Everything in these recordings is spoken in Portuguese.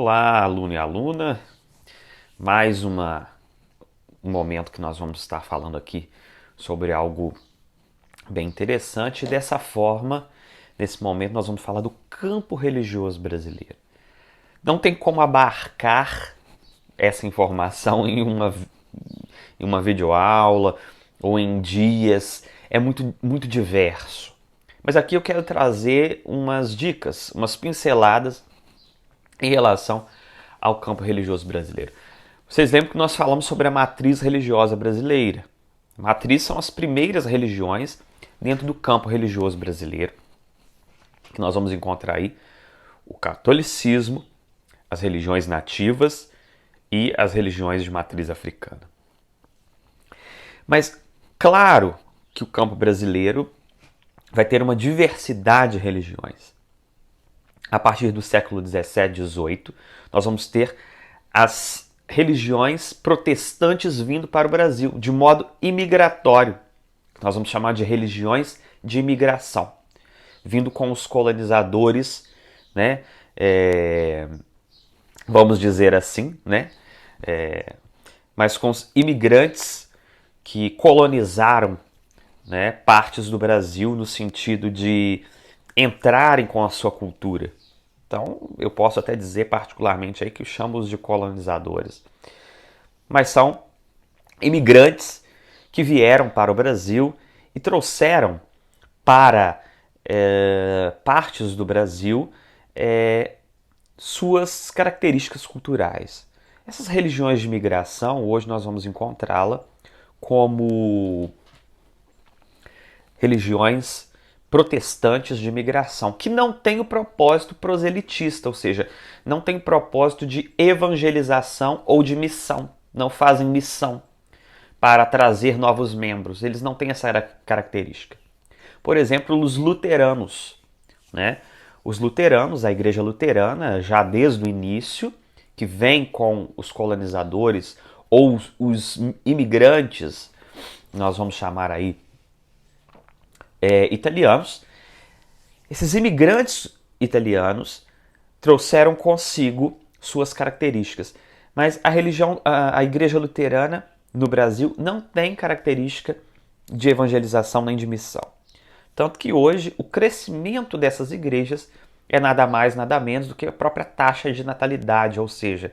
Olá, aluno e aluna. Mais um momento que nós vamos estar falando aqui sobre algo bem interessante. E dessa forma, nesse momento, nós vamos falar do campo religioso brasileiro. Não tem como abarcar essa informação em uma videoaula ou em dias. É muito diverso. Mas aqui eu quero trazer umas dicas, umas pinceladas em relação ao campo religioso brasileiro. Vocês lembram que nós falamos sobre a matriz religiosa brasileira? Matriz são as primeiras religiões dentro do campo religioso brasileiro, que nós vamos encontrar aí o catolicismo, as religiões nativas e as religiões de matriz africana. Mas, claro que o campo brasileiro vai ter uma diversidade de religiões. A partir do século 17, 18, nós vamos ter as religiões protestantes vindo para o Brasil, de modo imigratório, que nós vamos chamar de religiões de imigração, vindo com os colonizadores, né? Vamos dizer assim, né? Mas com os imigrantes que colonizaram, né, partes do Brasil no sentido de entrarem com a sua cultura. Então, eu posso até dizer particularmente aí que eu chamo-os de colonizadores. Mas são imigrantes que vieram para o Brasil e trouxeram para partes do Brasil suas características culturais. Essas religiões de imigração, hoje nós vamos encontrá-la como religiões protestantes de imigração, que não tem o propósito proselitista, ou seja, não tem o propósito de evangelização ou de missão, não fazem missão para trazer novos membros, eles não têm essa característica. Por exemplo, os luteranos, né? Os luteranos, a igreja luterana, já desde o início, que vem com os colonizadores ou os imigrantes, nós vamos chamar aí italianos. Esses imigrantes italianos trouxeram consigo suas características, mas a igreja luterana no Brasil não tem característica de evangelização nem de missão. Tanto que hoje o crescimento dessas igrejas é nada mais, nada menos do que a própria taxa de natalidade, ou seja,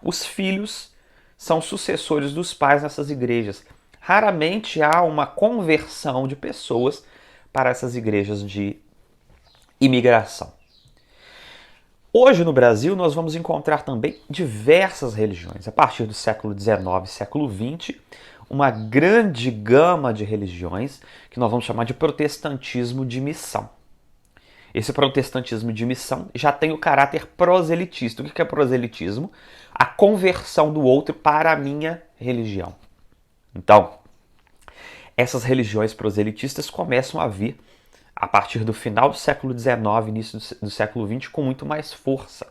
os filhos são sucessores dos pais nessas igrejas. Raramente há uma conversão de pessoas para essas igrejas de imigração. Hoje no Brasil nós vamos encontrar também diversas religiões. A partir do século XIX, século XX, uma grande gama de religiões que nós vamos chamar de protestantismo de missão. Esse protestantismo de missão já tem o caráter proselitista. O que é proselitismo? A conversão do outro para a minha religião. Então, essas religiões proselitistas começam a vir a partir do final do século XIX, início do século XX, com muito mais força.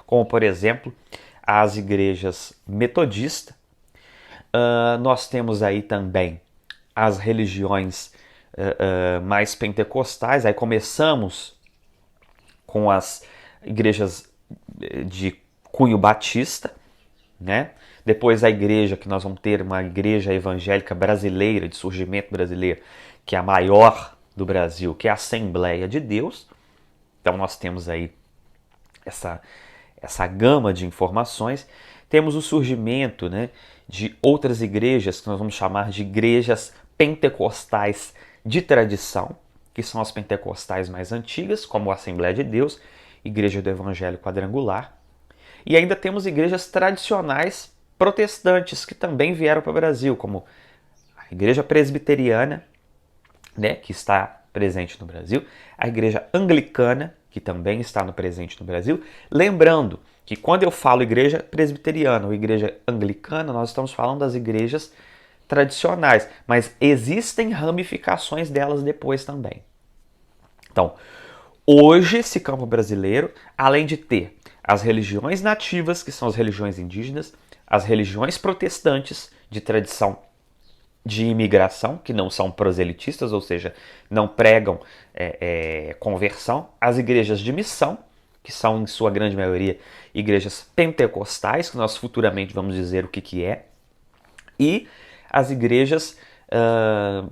Como, por exemplo, as igrejas metodistas. Nós temos aí também as religiões mais pentecostais. Aí começamos com as igrejas de cunho batista, né? Depois a igreja, que nós vamos ter uma igreja evangélica brasileira, de surgimento brasileiro, que é a maior do Brasil, que é a Assembleia de Deus. Então nós temos aí essa gama de informações. Temos o surgimento, né, de outras igrejas, que nós vamos chamar de igrejas pentecostais de tradição, que são as pentecostais mais antigas, como a Assembleia de Deus, Igreja do Evangelho Quadrangular. E ainda temos igrejas tradicionais protestantes que também vieram para o Brasil, como a Igreja Presbiteriana, né, que está presente no Brasil, a Igreja Anglicana, que também está presente no Brasil. Lembrando que quando eu falo Igreja Presbiteriana ou Igreja Anglicana, nós estamos falando das igrejas tradicionais, mas existem ramificações delas depois também. Então, hoje esse campo brasileiro, além de ter as religiões nativas, que são as religiões indígenas, as religiões protestantes de tradição de imigração, que não são proselitistas, ou seja, não pregam conversão, as igrejas de missão, que são, em sua grande maioria, igrejas pentecostais, que nós futuramente vamos dizer o que é, e as igrejas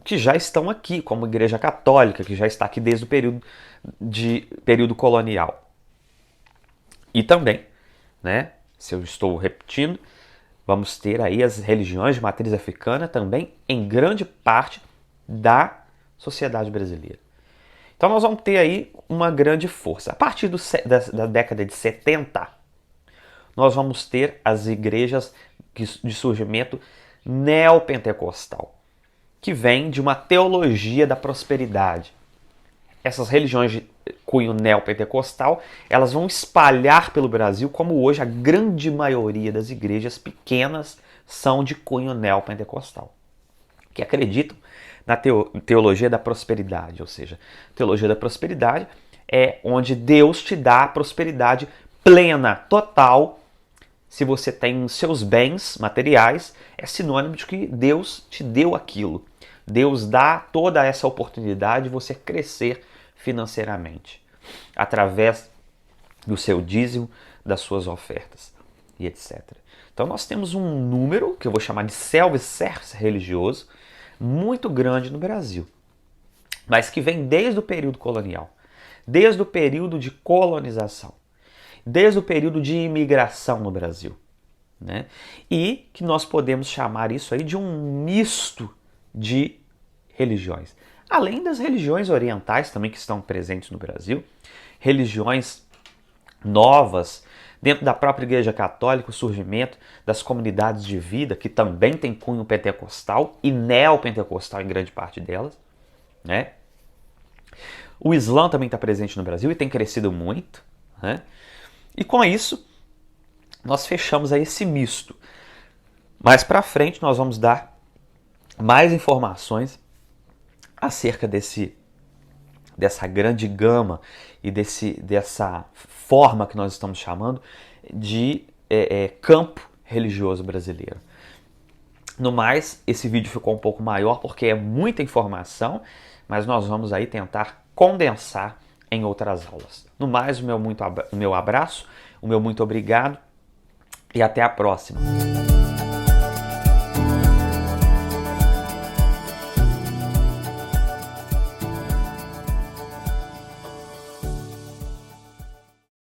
que já estão aqui, como a Igreja Católica, que já está aqui desde o período colonial. E também, né, se eu estou repetindo, vamos ter aí as religiões de matriz africana também em grande parte da sociedade brasileira. Então nós vamos ter aí uma grande força. A partir da década de 70, nós vamos ter as igrejas de surgimento neopentecostal, que vem de uma teologia da prosperidade. Essas religiões de cunho neopentecostal, elas vão espalhar pelo Brasil, como hoje a grande maioria das igrejas pequenas são de cunho neopentecostal, que acreditam na teologia da prosperidade, ou seja, teologia da prosperidade é onde Deus te dá a prosperidade plena, total. Se você tem seus bens materiais, é sinônimo de que Deus te deu aquilo. Deus dá toda essa oportunidade de você crescer financeiramente, através do seu dízimo, das suas ofertas e etc. Então nós temos um número, que eu vou chamar de self-service religioso, muito grande no Brasil, mas que vem desde o período colonial, desde o período de colonização, desde o período de imigração no Brasil, né? E que nós podemos chamar isso aí de um misto de religiões. Além das religiões orientais também que estão presentes no Brasil, religiões novas, dentro da própria Igreja Católica, o surgimento das comunidades de vida, que também tem cunho pentecostal e neopentecostal em grande parte delas, né? O Islã também está presente no Brasil e tem crescido muito, né? E com isso, nós fechamos aí esse misto. Mais para frente, nós vamos dar mais informações acerca dessa grande gama e dessa forma que nós estamos chamando de campo religioso brasileiro. No mais, esse vídeo ficou um pouco maior porque é muita informação, mas nós vamos aí tentar condensar em outras aulas. No mais, o meu abraço, o meu muito obrigado e até a próxima.